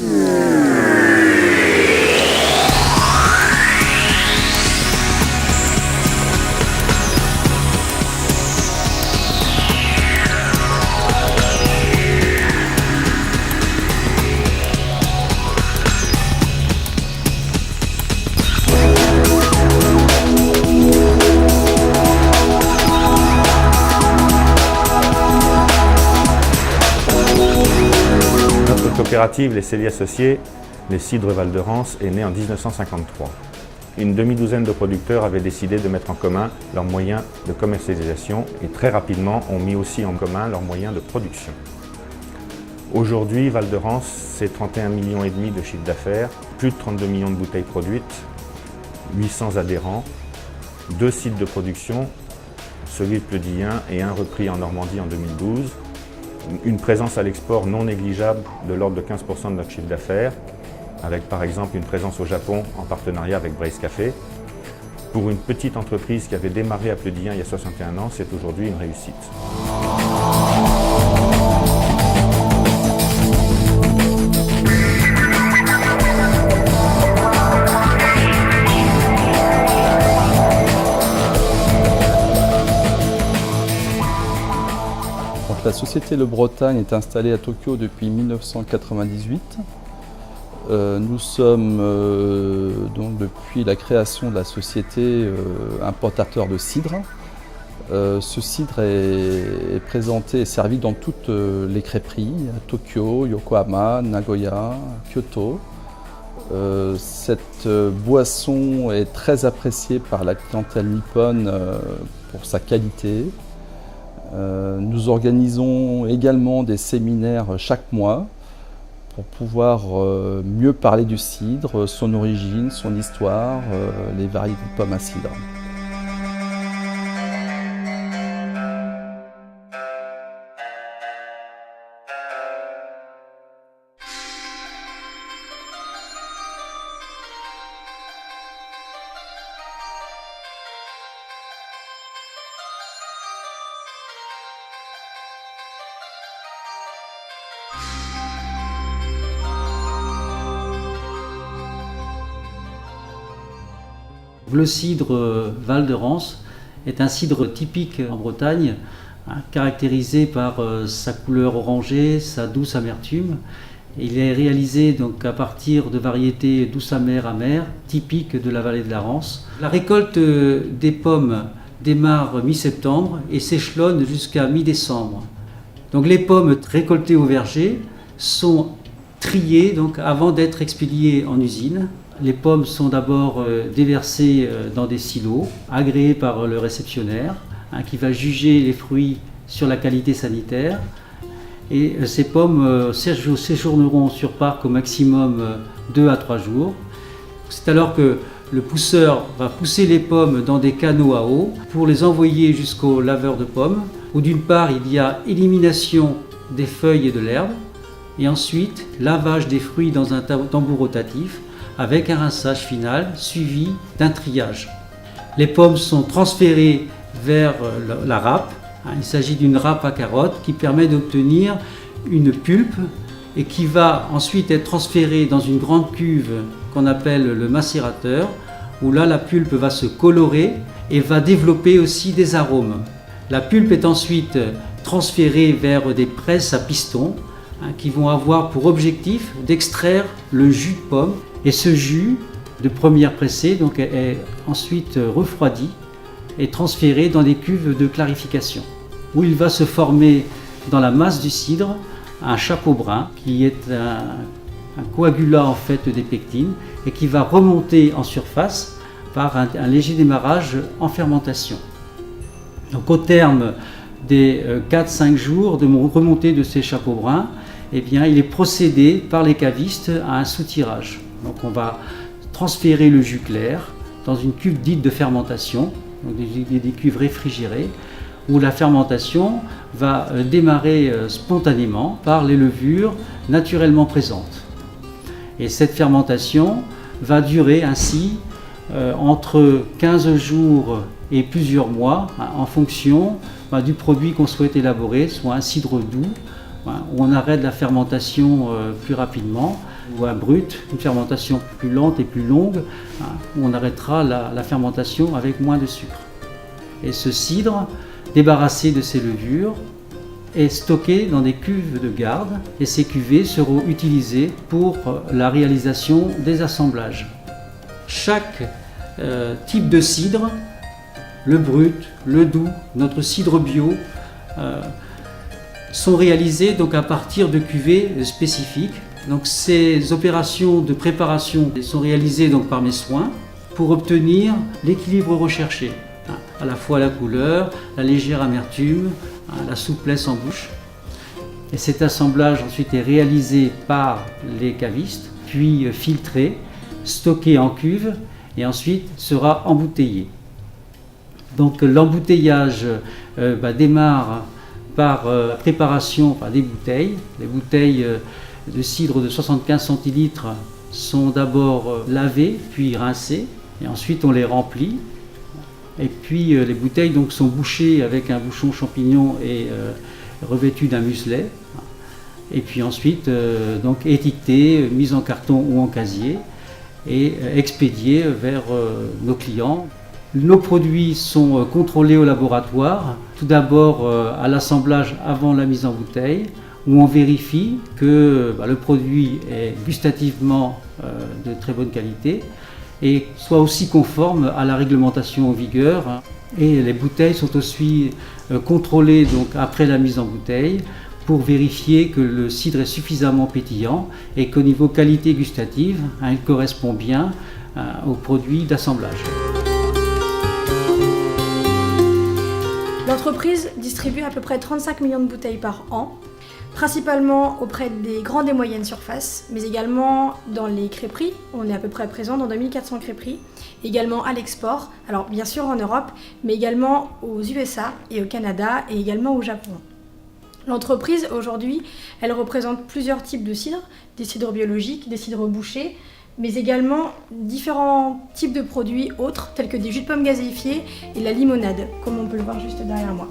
Notre coopérative Les Celliers Associés, les Cidres Val de Rance, est née en 1953. Une demi-douzaine de producteurs avaient décidé de mettre en commun leurs moyens de commercialisation et très rapidement ont mis aussi en commun leurs moyens de production. Aujourd'hui, Val de Rance, c'est 31,5 millions de chiffre d'affaires, plus de 32 millions de bouteilles produites, 800 adhérents, 2 sites de production, celui de Pleudien et un repris en Normandie en 2012, une présence à l'export non négligeable de l'ordre de 15% de notre chiffre d'affaires, avec par exemple une présence au Japon en partenariat avec Braise Café. Pour une petite entreprise qui avait démarré à Pleudien il y a 61 ans, c'est aujourd'hui une réussite. La société Le Bretagne est installée à Tokyo depuis 1998. Nous sommes donc depuis la création de la société importateur de cidre. Ce cidre est présenté et servi dans toutes les crêperies, à Tokyo, Yokohama, Nagoya, Kyoto. Cette boisson est très appréciée par la clientèle nippone pour sa qualité. Nous organisons également des séminaires chaque mois pour pouvoir mieux parler du cidre, son origine, son histoire, les variétés de pommes à cidre. Le cidre Val de Rance est un cidre typique en Bretagne, caractérisé par sa couleur orangée, sa douce amertume. Il est réalisé donc à partir de variétés douce amère, typiques de la vallée de la Rance. La récolte des pommes démarre mi-septembre et s'échelonne jusqu'à mi-décembre. Donc les pommes récoltées au verger sont triées donc, avant d'être expédiées en usine. Les pommes sont d'abord déversées dans des silos, agréés par le réceptionnaire, qui va juger les fruits sur la qualité sanitaire. Et ces pommes séjourneront sur parc au maximum 2 à 3 jours. C'est alors que le pousseur va pousser les pommes dans des canaux à eau pour les envoyer jusqu'au laveur de pommes, où d'une part il y a élimination des feuilles et de l'herbe, et ensuite lavage des fruits dans un tambour rotatif, avec un rinçage final suivi d'un triage. Les pommes sont transférées vers la râpe. Il s'agit d'une râpe à carottes qui permet d'obtenir une pulpe et qui va ensuite être transférée dans une grande cuve qu'on appelle le macérateur, où là la pulpe va se colorer et va développer aussi des arômes. La pulpe est ensuite transférée vers des presses à piston qui vont avoir pour objectif d'extraire le jus de pomme. Et ce jus de première pressée donc, est ensuite refroidi et transféré dans des cuves de clarification, où il va se former dans la masse du cidre un chapeau brun qui est un coagulat en fait des pectines et qui va remonter en surface par un léger démarrage en fermentation. Donc au terme des 4-5 jours de remontée de ces chapeaux bruns, eh bien, il est procédé par les cavistes à un soutirage. Donc on va transférer le jus clair dans une cuve dite de fermentation, donc des cuves réfrigérées, où la fermentation va démarrer spontanément par les levures naturellement présentes. Et cette fermentation va durer ainsi entre 15 jours et plusieurs mois en fonction du produit qu'on souhaite élaborer, soit un cidre doux où on arrête la fermentation plus rapidement, ou un brut, une fermentation plus lente et plus longue, où on arrêtera la fermentation avec moins de sucre. Et ce cidre, débarrassé de ses levures, est stocké dans des cuves de garde et ces cuvées seront utilisées pour la réalisation des assemblages. Chaque type de cidre, le brut, le doux, notre cidre bio, sont réalisés donc à partir de cuvées spécifiques. Donc ces opérations de préparation sont réalisées donc par mes soins pour obtenir l'équilibre recherché, à la fois la couleur, la légère amertume, la souplesse en bouche. Et cet assemblage ensuite est réalisé par les cavistes, puis filtré, stocké en cuve et ensuite sera embouteillé. Donc l'embouteillage démarre par la préparation des bouteilles. Les bouteilles de cidre de 75 centilitres sont d'abord lavées puis rincées et ensuite on les remplit. Et puis les bouteilles donc, sont bouchées avec un bouchon champignon et revêtues d'un muselet. Et puis ensuite donc étiquetées, mises en carton ou en casier et expédiées vers nos clients. Nos produits sont contrôlés au laboratoire, tout d'abord à l'assemblage avant la mise en bouteille, où on vérifie que le produit est gustativement de très bonne qualité et soit aussi conforme à la réglementation en vigueur. Et les bouteilles sont aussi contrôlées donc, après la mise en bouteille pour vérifier que le cidre est suffisamment pétillant et qu'au niveau qualité gustative, il correspond bien aux produits d'assemblage. L'entreprise distribue à peu près 35 millions de bouteilles par an, principalement auprès des grandes et moyennes surfaces, mais également dans les crêperies. On est à peu près présent dans 2400 crêperies, également à l'export, alors bien sûr en Europe, mais également aux USA et au Canada et également au Japon. L'entreprise aujourd'hui, elle représente plusieurs types de cidres, des cidres biologiques, des cidres bouchés, mais également différents types de produits autres, tels que des jus de pommes gazéifiés et la limonade, comme on peut le voir juste derrière moi.